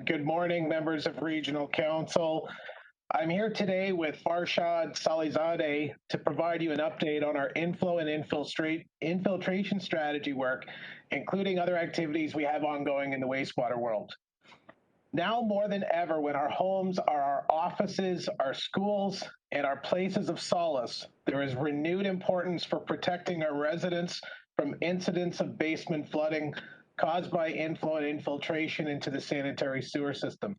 Good morning, members of Regional Council. I'm here today with Farshad Salizadeh to provide you an update on our inflow and infiltration strategy work, including other activities we have ongoing in the wastewater world. Now more than ever, when our homes are our offices, our schools, and our places of solace, there is renewed importance for protecting our residents from incidents of basement flooding caused by inflow and infiltration into the sanitary sewer system.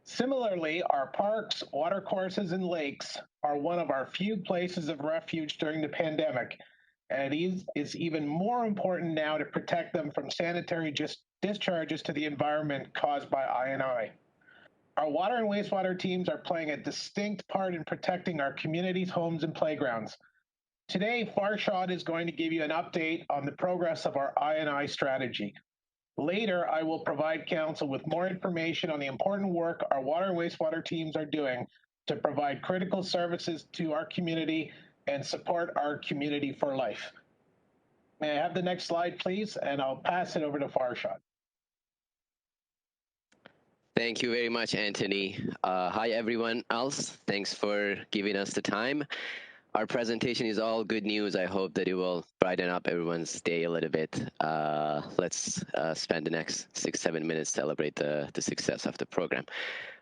Similarly, our parks, watercourses, and lakes are one of our few places of refuge during the pandemic, and it is even more important now to protect them from sanitary discharges to the environment caused by I&I. Our water and wastewater teams are playing a distinct part in protecting our communities, homes, and playgrounds. Today, Farshad is going to give you an update on the progress of our I&I strategy. Later, I will provide Council with more information on the important work our water and wastewater teams are doing to provide critical services to our community and support our community for life. May I have the next slide, please? And I'll pass it over to Farshad. Thank you very much, Anthony. Hi, everyone else. Thanks for giving us the time. Our presentation is all good news. I hope that it will brighten up everyone's day a little bit. Let's spend the next 6-7 minutes celebrate the success of the program.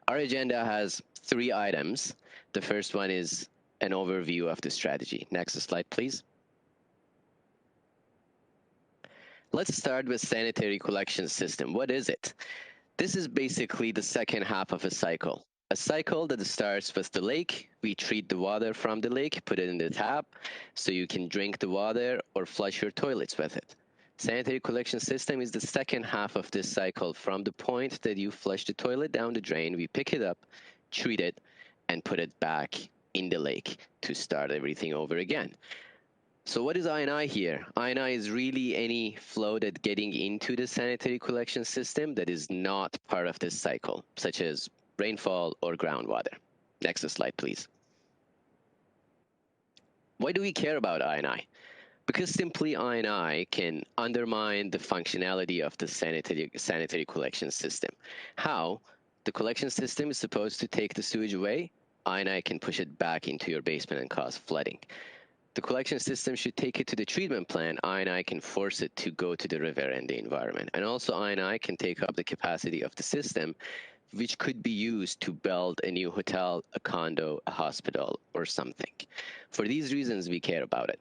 Our agenda has 3 items. The first one is an overview of the strategy. Next slide, please. Let's start with sanitary collection system. What is it? This is basically the second half of a cycle. A cycle that starts with the lake. We treat the water from the lake, put it in the tap, so you can drink the water or flush your toilets with it. Sanitary collection system is the second half of this cycle. From the point that you flush the toilet down the drain, we pick it up, treat it, and put it back in the lake to start everything over again. So what is I&I here? I&I is really any flow that's getting into the sanitary collection system that is not part of this cycle, such as rainfall or groundwater. Next slide, please. Why do we care about I&I? Because simply I&I can undermine the functionality of the sanitary collection system. How? The collection system is supposed to take the sewage away. I&I can push it back into your basement and cause flooding. The collection system should take it to the treatment plant. I&I can force it to go to the river and the environment. And also I&I can take up the capacity of the system, which could be used to build a new hotel, a condo, a hospital, or something. For these reasons, we care about it.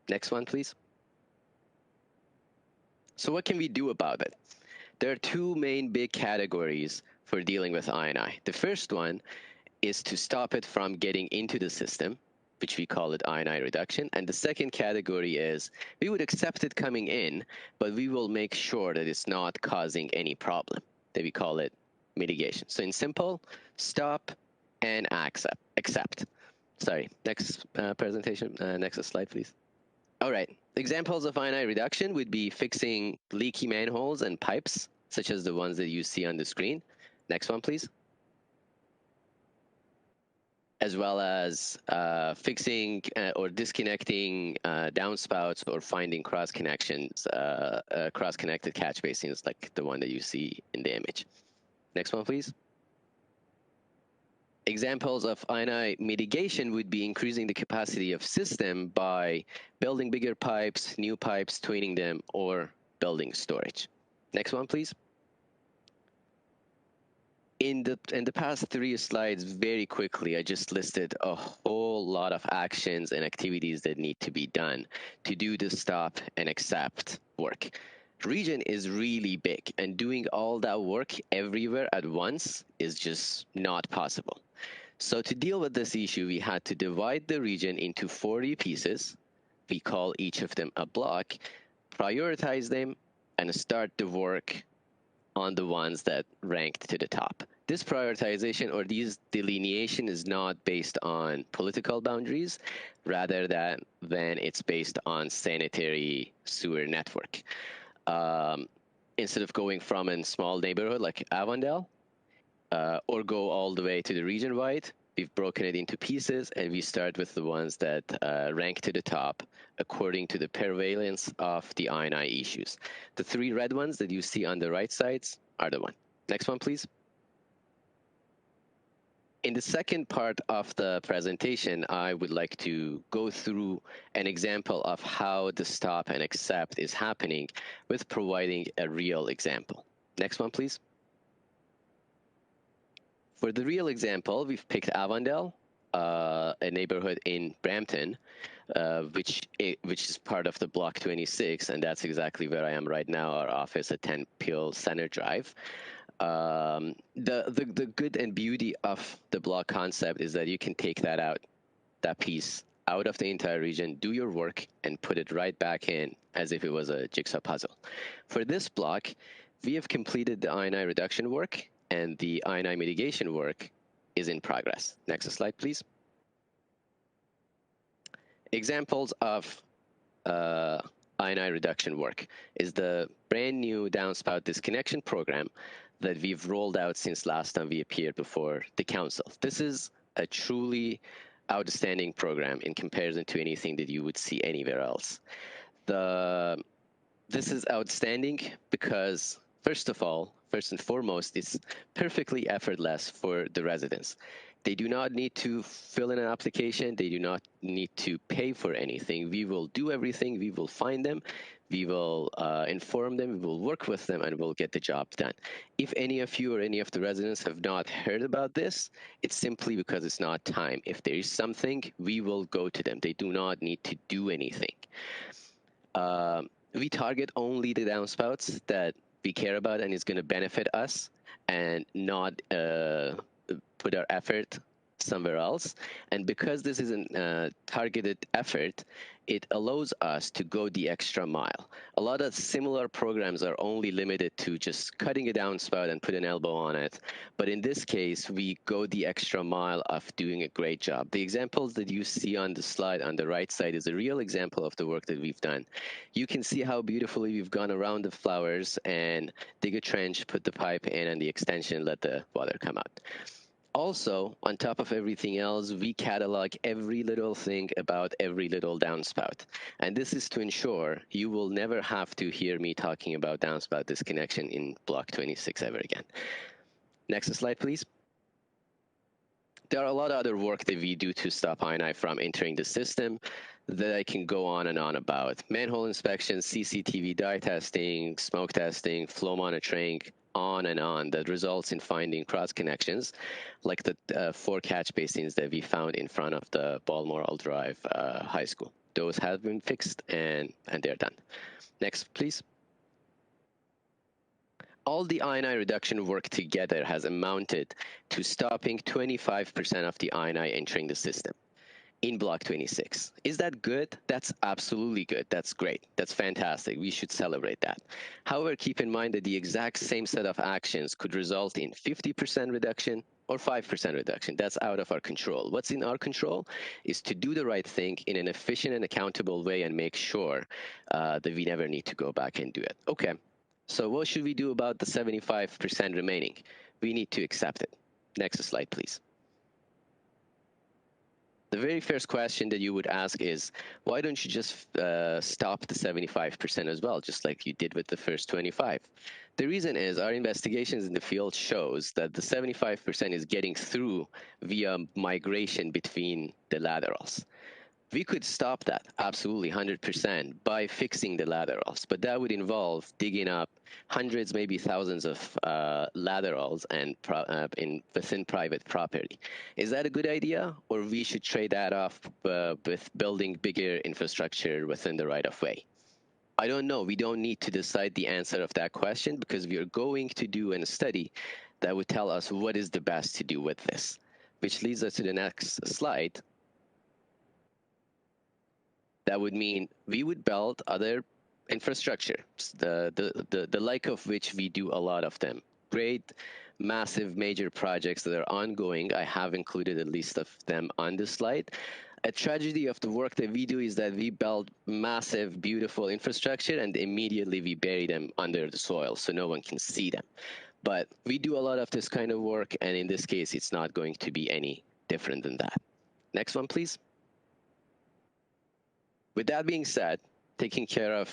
Next one, please. So what can we do about it? There are 2 main big categories for dealing with I&I. The first one is to stop it from getting into the system, which we call it I&I reduction. And the second category is we would accept it coming in, but we will make sure that it's not causing any problem, that we call it mitigation. So in simple, stop and accept. Sorry, next presentation, next slide, please. All right, examples of I&I reduction would be fixing leaky manholes and pipes, such as the ones that you see on the screen. Next one, please. As well as fixing or disconnecting downspouts or finding cross connections, cross-connected catch basins like the one that you see in the image. Next one, please. Examples of I&I mitigation would be increasing the capacity of system by building bigger pipes, new pipes, twinning them, or building storage. Next one, please. In the past 3 slides, very quickly, I just listed a whole lot of actions and activities that need to be done to do the stop and accept work. Region is really big, and doing all that work everywhere at once is just not possible. So to deal with this issue, we had to divide the region into 40 pieces. We call each of them a block, prioritize them, and start the work on the ones that ranked to the top. This prioritization or these delineation is not based on political boundaries, rather than it's based on sanitary sewer network. Instead of going from a small neighborhood like Avondale, or go all the way to the region-wide, we've broken it into pieces, and we start with the ones that rank to the top according to the prevalence of the I&I issues. The 3 red ones that you see on the right sides are the one. Next one, please. In the second part of the presentation, I would like to go through an example of how the stop and accept is happening with providing a real example. Next one, please. For the real example, we've picked Avondale, a neighborhood in Brampton, which is part of the Block 26, and that's exactly where I am right now, our office at 10 Peel Center Drive. The good and beauty of the block concept is that you can take that piece out of the entire region, do your work, and put it right back in as if it was a jigsaw puzzle. For this block, we have completed the I&I reduction work, and the I&I mitigation work is in progress. Next slide, please. Examples of I&I reduction work is the brand new downspout disconnection program that we've rolled out since last time we appeared before the council. This is a truly outstanding program in comparison to anything that you would see anywhere else. This is outstanding because, first and foremost, it's perfectly effortless for the residents. They do not need to fill in an application. They do not need to pay for anything. We will do everything. We will find them. We will inform them. We will work with them, and we'll get the job done. If any of you or any of the residents have not heard about this, it's simply because it's not time. If there is something, we will go to them. They do not need to do anything. We target only the downspouts that we care about and is going to benefit us, and not put our effort somewhere else. And because this is a targeted effort, it allows us to go the extra mile. A lot of similar programs are only limited to just cutting a downspout and put an elbow on it. But in this case, we go the extra mile of doing a great job. The examples that you see on the slide on the right side is a real example of the work that we've done. You can see how beautifully we've gone around the flowers and dig a trench, put the pipe in, and the extension, let the water come out. Also, on top of everything else, we catalog every little thing about every little downspout. And this is to ensure you will never have to hear me talking about downspout disconnection in Block 26 ever again. Next slide, please. There are a lot of other work that we do to stop I&I from entering the system that I can go on and on about. Manhole inspections, CCTV dye testing, smoke testing, flow monitoring, on and on, that results in finding cross connections, like the 4 catch basins that we found in front of the Balmoral Drive High School. Those have been fixed and they're done. Next, please. All the I&I reduction work together has amounted to stopping 25% of the I&I entering the system in Block 26. Is that good? That's absolutely good. That's great. That's fantastic. We should celebrate that. However, keep in mind that the exact same set of actions could result in 50% reduction or 5% reduction. That's out of our control. What's in our control is to do the right thing in an efficient and accountable way and make sure that we never need to go back and do it. Okay, so what should we do about the 75% remaining? We need to accept it. Next slide, please. The very first question that you would ask is, why don't you just stop the 75% as well, just like you did with the first 25? The reason is our investigations in the field shows that the 75% is getting through via migration between the laterals. We could stop that, absolutely, 100%, by fixing the laterals, but that would involve digging up hundreds, maybe thousands of laterals and within private property. Is that a good idea, or we should trade that off with building bigger infrastructure within the right-of-way? I don't know. We don't need to decide the answer of that question because we are going to do a study that would tell us what is the best to do with this, which leads us to the next slide. That would mean we would build other infrastructure, the like of which we do a lot of them. Great, massive, major projects that are ongoing. I have included a list of them on this slide. A tragedy of the work that we do is that we build massive, beautiful infrastructure and immediately we bury them under the soil so no one can see them. But we do a lot of this kind of work, and in this case, it's not going to be any different than that. Next one, please. With that being said, taking care of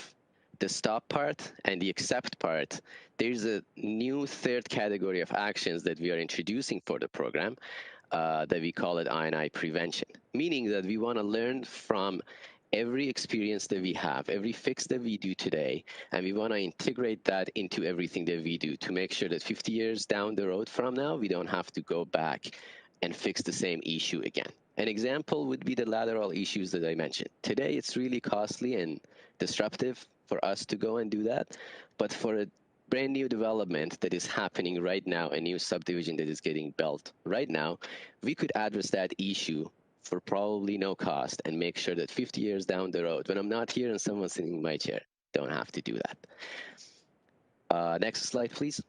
the stop part and the accept part, there's a new third category of actions that we are introducing for the program. that we call it I&I prevention, meaning that we want to learn from every experience that we have, every fix that we do today, and we want to integrate that into everything that we do to make sure that 50 years down the road from now, we don't have to go back and fix the same issue again. An example would be the lateral issues that I mentioned. Today, it's really costly and disruptive for us to go and do that, but for a brand new development that is happening right now, a new subdivision that is getting built right now, we could address that issue for probably no cost and make sure that 50 years down the road, when I'm not here and someone's sitting in my chair, don't have to do that. Next slide, please.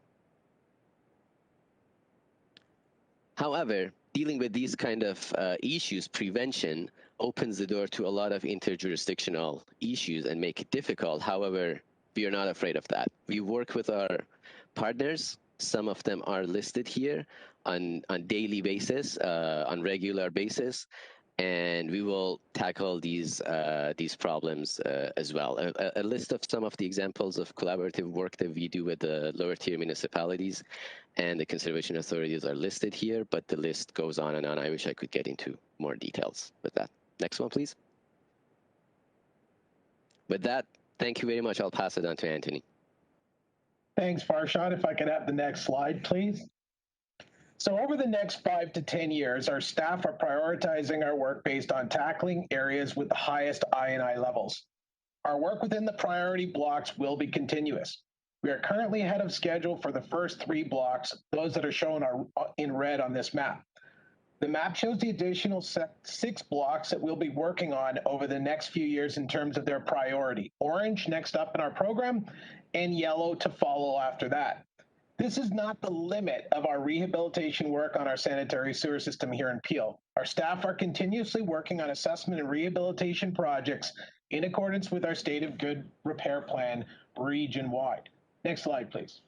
However, dealing with these kind of issues, prevention opens the door to a lot of interjurisdictional issues and make it difficult. However, we are not afraid of that. We work with our partners. Some of them are listed here on daily basis, on regular basis, and we will tackle these problems as well. A list of some of the examples of collaborative work that we do with the lower tier municipalities and the conservation authorities are listed here, but the list goes on and on. I wish I could get into more details with that. Next one, please. With that, thank you very much. I'll pass it on to Anthony. Thanks, Farshad. If I could have the next slide, please. So over the next 5 to 10 years, our staff are prioritizing our work based on tackling areas with the highest I&I levels. Our work within the priority blocks will be continuous. We are currently ahead of schedule for the first 3 blocks, those that are shown are in red on this map. The map shows the additional 6 blocks that we'll be working on over the next few years in terms of their priority. Orange next up in our program, and yellow to follow after that. This is not the limit of our rehabilitation work on our sanitary sewer system here in Peel. Our staff are continuously working on assessment and rehabilitation projects in accordance with our State of Good Repair Plan region-wide. Next slide, please.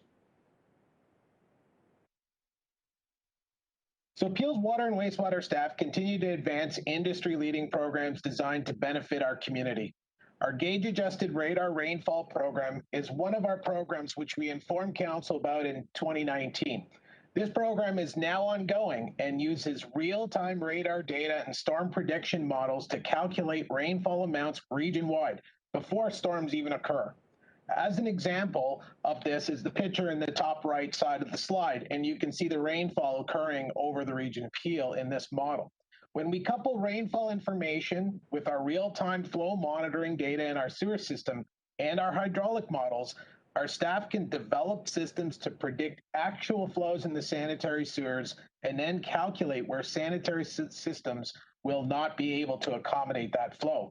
So Peel's water and wastewater staff continue to advance industry-leading programs designed to benefit our community. Our gauge-adjusted radar rainfall program is one of our programs which we informed Council about in 2019. This program is now ongoing and uses real-time radar data and storm prediction models to calculate rainfall amounts region-wide before storms even occur. As an example of this is the picture in the top right side of the slide, and you can see the rainfall occurring over the region of Peel in this model. When we couple rainfall information with our real-time flow monitoring data in our sewer system and our hydraulic models, our staff can develop systems to predict actual flows in the sanitary sewers and then calculate where sanitary systems will not be able to accommodate that flow.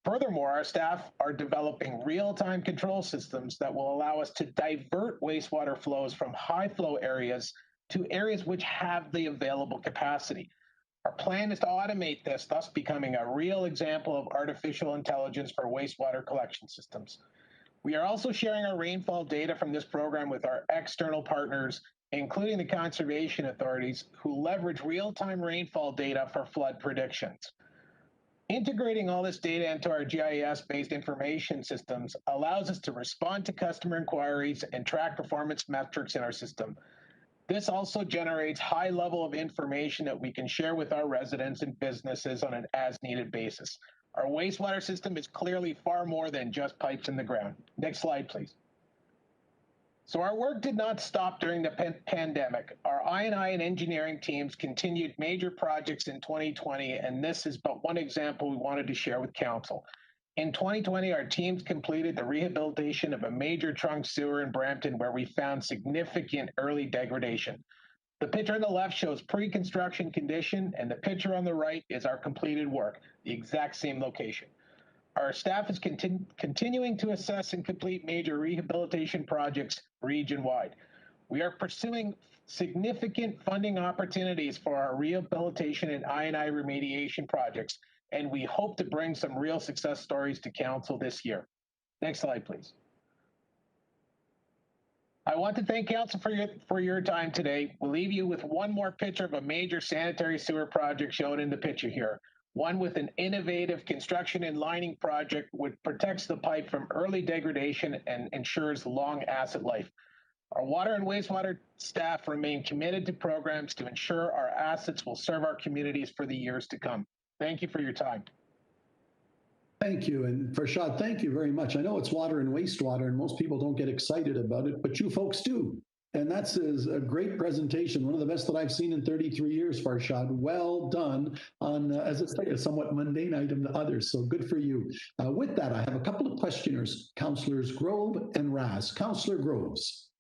Furthermore, our staff are developing real-time control systems that will allow us to divert wastewater flows from high flow areas to areas which have the available capacity. Our plan is to automate this, thus becoming a real example of artificial intelligence for wastewater collection systems. We are also sharing our rainfall data from this program with our external partners, including the conservation authorities, who leverage real-time rainfall data for flood predictions. Integrating all this data into our GIS-based information systems allows us to respond to customer inquiries and track performance metrics in our system. This also generates high level of information that we can share with our residents and businesses on an as-needed basis. Our wastewater system is clearly far more than just pipes in the ground. Next slide, please. So our work did not stop during the pandemic. Our I&I and engineering teams continued major projects in 2020, and this is but one example we wanted to share with Council. In 2020, our teams completed the rehabilitation of a major trunk sewer in Brampton where we found significant early degradation. The picture on the left shows pre-construction condition, and the picture on the right is our completed work, the exact same location. Our staff is continuing to assess and complete major rehabilitation projects region-wide. We are pursuing significant funding opportunities for our rehabilitation and I&I remediation projects, and we hope to bring some real success stories to Council this year. Next slide, please. I want to thank Council for your time today. We'll leave you with one more picture of a major sanitary sewer project shown in the picture here. One with an innovative construction and lining project which protects the pipe from early degradation and ensures long asset life. Our water and wastewater staff remain committed to programs to ensure our assets will serve our communities for the years to come. Thank you for your time. Thank you. And Farshad, thank you very much. I know it's water and wastewater, and most people don't get excited about it, but you folks do. And that's a great presentation, one of the best that I've seen in 33 years, Farshad. Well done on, as it's like a somewhat mundane item to others, so good for you. With that, I have a couple of questioners, Councillors Grove and Raz. Councillor Groves.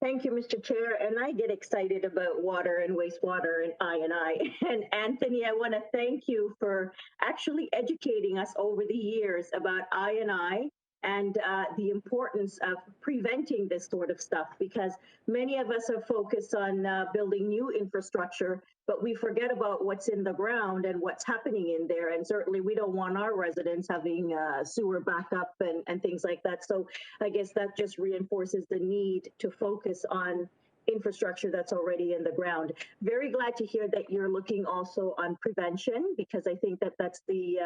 Thank you, Mr. Chair. And I get excited about water and wastewater and I. And Anthony, I want to thank you for actually educating us over the years about I and the importance of preventing this sort of stuff, because many of us are focused on building new infrastructure, but we forget about what's in the ground and what's happening in there. And certainly we don't want our residents having sewer backup and things like that. So I guess that just reinforces the need to focus on infrastructure that's already in the ground. Very glad to hear that you're looking also on prevention, because I think that that's the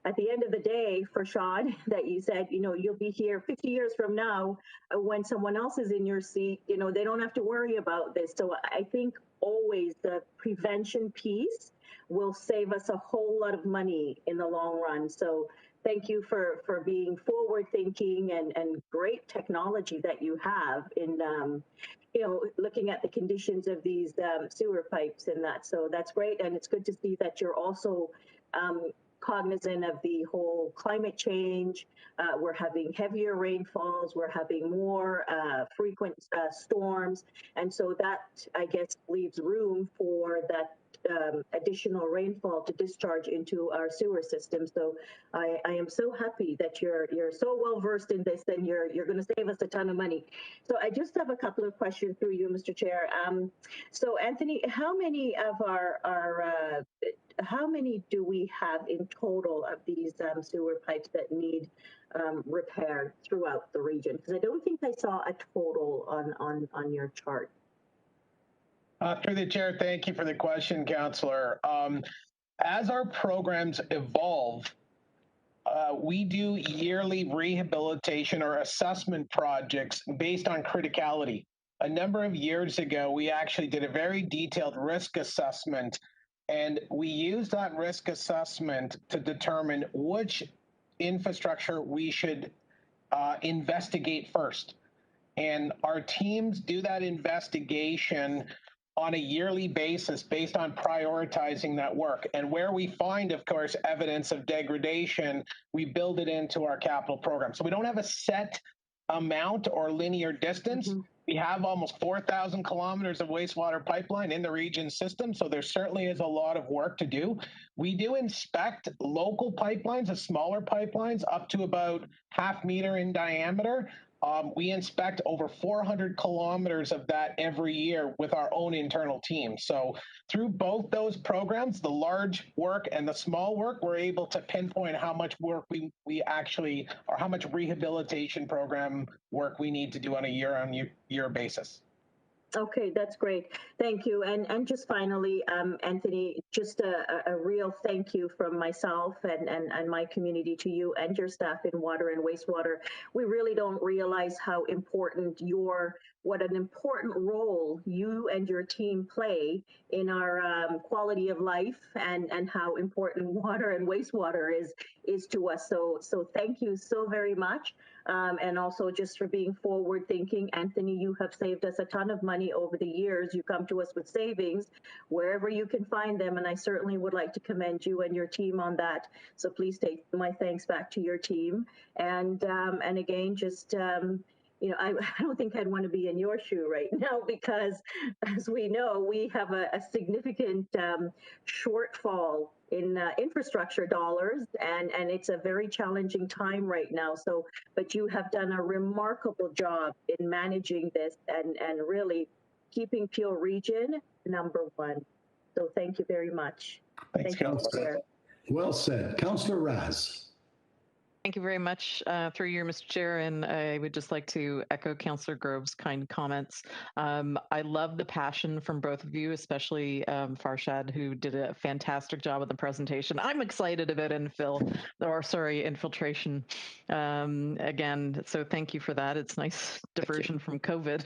at the end of the day, Farshad, that you said, you know, you'll be here 50 years from now when someone else is in your seat, you know, they don't have to worry about this. So I think always the prevention piece will save us a whole lot of money in the long run. So thank you for being forward thinking and great technology that you have in, you know, looking at the conditions of these sewer pipes and that. So that's great. And it's good to see that you're also cognizant of the whole climate change. We're having heavier rainfalls, we're having more frequent storms. And so that, I guess, leaves room for that additional rainfall to discharge into our sewer system. So I am so happy that you're so well versed in this, and you're going to save us a ton of money. So I just have a couple of questions through you, Mr. Chair. So Anthony, how many of how many do we have in total of these sewer pipes that need repaired throughout the region? Because I don't think I saw a total on your chart. Through the chair, thank you for the question, Councillor. As our programs evolve, we do yearly rehabilitation or assessment projects based on criticality. A number of years ago, we actually did a very detailed risk assessment, and we used that risk assessment to determine which infrastructure we should investigate first. And our teams do that investigation on a yearly basis based on prioritizing that work. And where we find, of course, evidence of degradation, we build it into our capital program. So we don't have a set amount or linear distance. Mm-hmm. We have almost 4,000 kilometers of wastewater pipeline in the region system, so there certainly is a lot of work to do. We do inspect local pipelines, the smaller pipelines, up to about half meter in diameter. We inspect over 400 kilometers of that every year with our own internal team. So through both those programs, the large work and the small work, we're able to pinpoint how much work we actually, or how much rehabilitation program work we need to do on a year-on-year basis. Okay, that's great. Thank you. And just finally, Anthony, just a real thank you from myself and my community to you and your staff in water and wastewater. We really don't realize how important what an important role you and your team play in our quality of life and how important water and wastewater is to us. So thank you so very much. And also just for being forward thinking. Anthony, you have saved us a ton of money over the years. You come to us with savings wherever you can find them. And I certainly would like to commend you and your team on that. So please take my thanks back to your team. And again, just, you know, I don't think I'd want to be in your shoe right now, because as we know, we have a significant shortfall in infrastructure dollars, and it's a very challenging time right now. So, but you have done a remarkable job in managing this and really keeping Peel Region #1. So thank you very much. Thanks, Councillor. Well said. Councillor Raz. Thank you very much, through you, Mr. Chair. And I would just like to echo Councillor Grove's kind comments. I love the passion from both of you, especially Farshad, who did a fantastic job with the presentation. I'm excited about infiltration again. So thank you for that. It's nice diversion from COVID.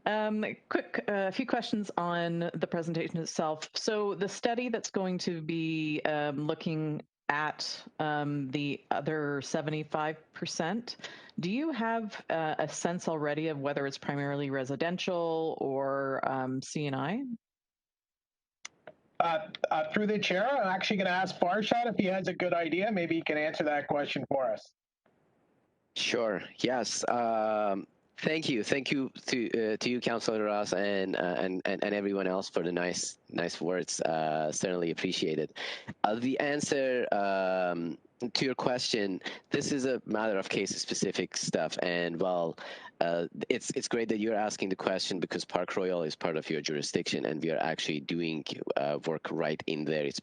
A few questions on the presentation itself. So the study that's going to be looking at the other 75%, do you have a sense already of whether it's primarily residential or C&I? Through the chair, I'm actually going to ask Farshad if he has a good idea. Maybe he can answer that question for us. Sure. Yes. Thank you to you, Councillor Ross, and everyone else for the nice words. Certainly appreciated. The answer to your question, this is a matter of case-specific stuff, and well, it's great that you're asking the question because Park Royal is part of your jurisdiction, and we are actually doing work right in there. It's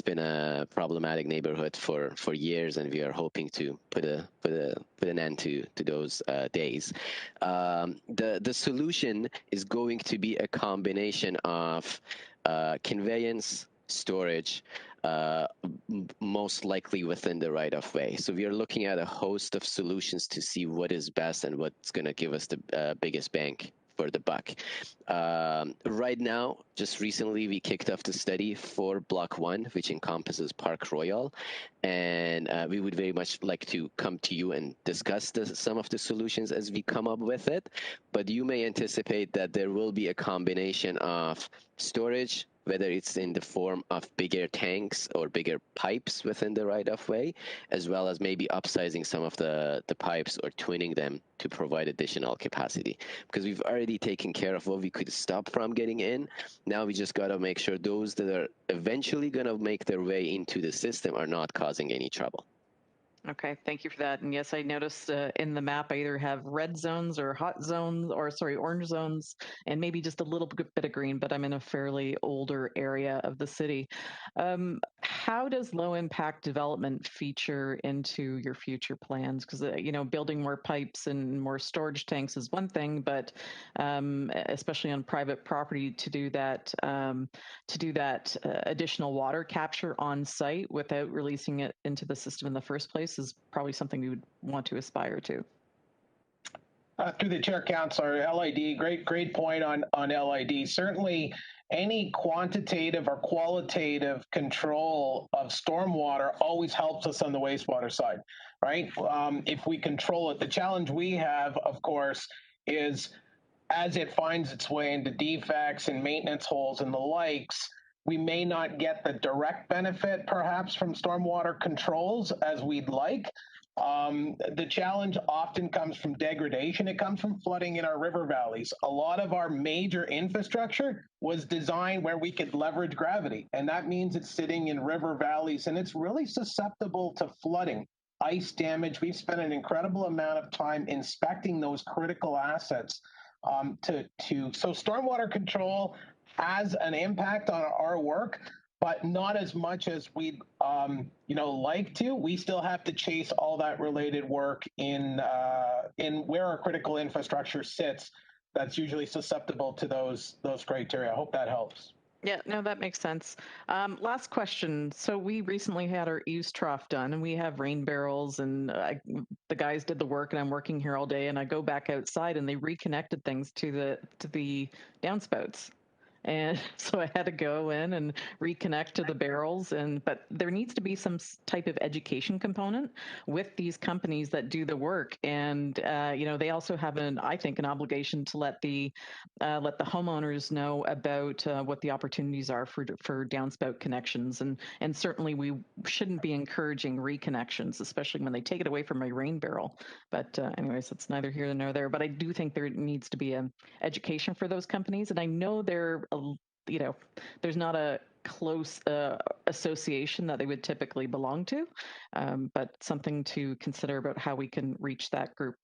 been a problematic neighborhood for years, and we are hoping to put an end to those days. The solution is going to be a combination of conveyance, storage, most likely within the right-of-way. So we are looking at a host of solutions to see what is best and what's going to give us the biggest bang for the buck. Right now, just recently, we kicked off the study for Block 1, which encompasses Park Royal, and we would very much like to come to you and discuss some of the solutions as we come up with it. But you may anticipate that there will be a combination of storage, whether it's in the form of bigger tanks or bigger pipes within the right-of-way, as well as maybe upsizing some of the pipes or twinning them to provide additional capacity. Because we've already taken care of what we could stop from getting in. Now we just got to make sure those that are eventually going to make their way into the system are not causing any trouble. Okay, thank you for that. And yes, I noticed in the map, I either have red zones or hot zones, or sorry, orange zones, and maybe just a little bit of green, but I'm in a fairly older area of the city. How does low impact development feature into your future plans? Because, building more pipes and more storage tanks is one thing, but especially on private property to do that additional water capture on site without releasing it into the system in the first place is probably something we would want to aspire to. Through the chair, Councillor, LID, great point on LID. Certainly, any quantitative or qualitative control of stormwater always helps us on the wastewater side, right? If we control it, the challenge we have, of course, is as it finds its way into defects and maintenance holes and the likes, we may not get the direct benefit perhaps from stormwater controls as we'd like. The challenge often comes from degradation. It comes from flooding in our river valleys. A lot of our major infrastructure was designed where we could leverage gravity, and that means it's sitting in river valleys, and it's really susceptible to flooding, ice damage. We've spent an incredible amount of time inspecting those critical assets. So stormwater control has an impact on our work, but not as much as we'd like to. We still have to chase all that related work in where our critical infrastructure sits. That's usually susceptible to those criteria. I hope that helps. Yeah, no, that makes sense. Last question. So we recently had our eaves trough done, and we have rain barrels, and the guys did the work, and I'm working here all day, and I go back outside, and they reconnected things to the downspouts. And so I had to go in and reconnect to the barrels, but there needs to be some type of education component with these companies that do the work. And they also have I think an obligation to let the homeowners know about what the opportunities are for downspout connections. And certainly we shouldn't be encouraging reconnections, especially when they take it away from my rain barrel. But anyways, it's neither here nor there. But I do think there needs to be an education for those companies, and I know there's not a close association that they would typically belong to, but something to consider about how we can reach that group.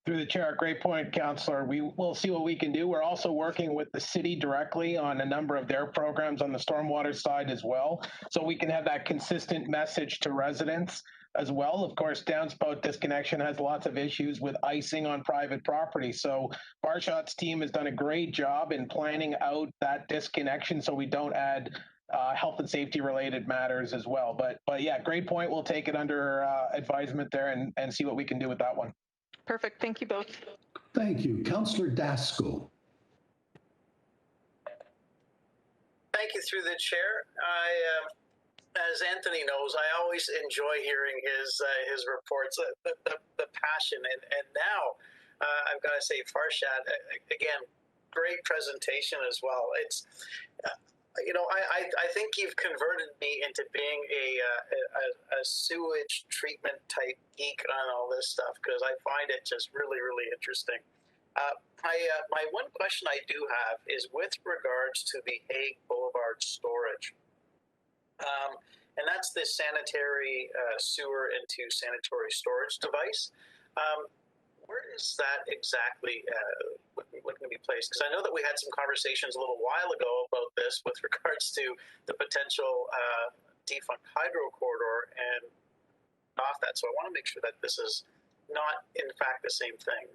Through the chair, great point, Councillor. We will see what we can do. We're also working with the city directly on a number of their programs on the stormwater side as well, so we can have that consistent message to residents as well. Of course, downspout disconnection has lots of issues with icing on private property. So Farshad's team has done a great job in planning out that disconnection so we don't add health and safety related matters as well. But yeah, great point. We'll take it under advisement there and see what we can do with that one. Perfect. Thank you both. Thank you. Councillor Daskal. Thank you through the chair. As Anthony knows, I always enjoy hearing his reports, the passion, and now I've got to say, Farshad, again, great presentation as well. It's I think you've converted me into being a sewage treatment type geek on all this stuff because I find it just really, really interesting. My one question I do have is with regards to the Hague Boulevard storage. And that's the sanitary sewer into sanitary storage device. Where is that exactly looking to be placed? Because I know that we had some conversations a little while ago about this with regards to the potential defunct hydro corridor and off that. So I want to make sure that this is not, in fact, the same thing.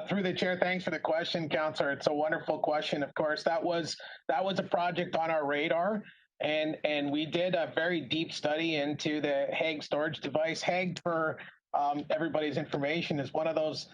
Through the chair, thanks for the question, Councillor. It's a wonderful question. Of course, that was a project on our radar. And we did a very deep study into the Hague storage device. Hague, for everybody's information, is one of those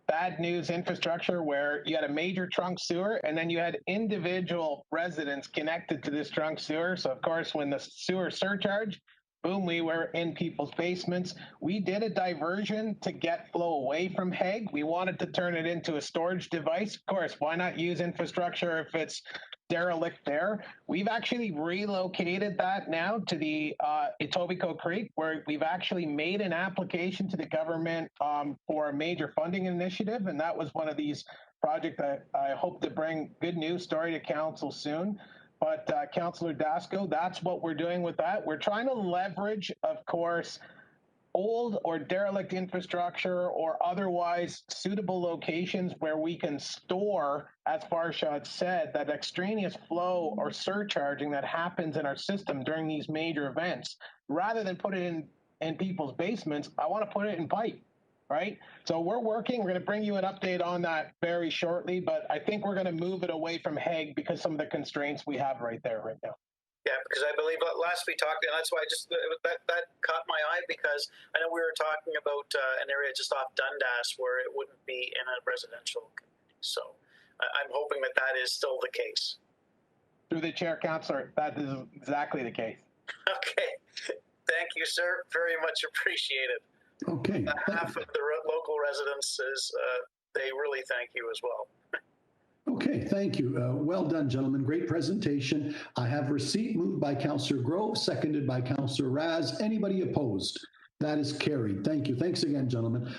bad news infrastructure where you had a major trunk sewer and then you had individual residents connected to this trunk sewer. So, of course, when the sewer surcharged, boom, we were in people's basements. We did a diversion to get flow away from Hague. We wanted to turn it into a storage device. Of course, why not use infrastructure if it's derelict there? We've actually relocated that now to the Etobicoke Creek, where we've actually made an application to the government for a major funding initiative. And that was one of these projects that I hope to bring good news story to council soon. But Councillor Daskal, that's what we're doing with that. We're trying to leverage, of course, old or derelict infrastructure or otherwise suitable locations where we can store, as Farshad said, that extraneous flow or surcharging that happens in our system during these major events. Rather than put it in people's basements, I want to put it in pipe. Right? So we're working. We're going to bring you an update on that very shortly, but I think we're going to move it away from Hague because some of the constraints we have right now. Yeah, because I believe last we talked, and that's why that caught my eye because I know we were talking about an area just off Dundas where it wouldn't be in a residential community. So I'm hoping that is still the case. Through the chair, Councillor, that is exactly the case. Okay. Thank you, sir. Very much appreciated. Okay. Half of the local residents they really thank you as well. Okay, thank you. Well done, gentlemen. Great presentation. I have receipt moved by Councillor Grove, seconded by Councillor Raz. Anybody opposed? That is carried. Thank you. Thanks again, gentlemen.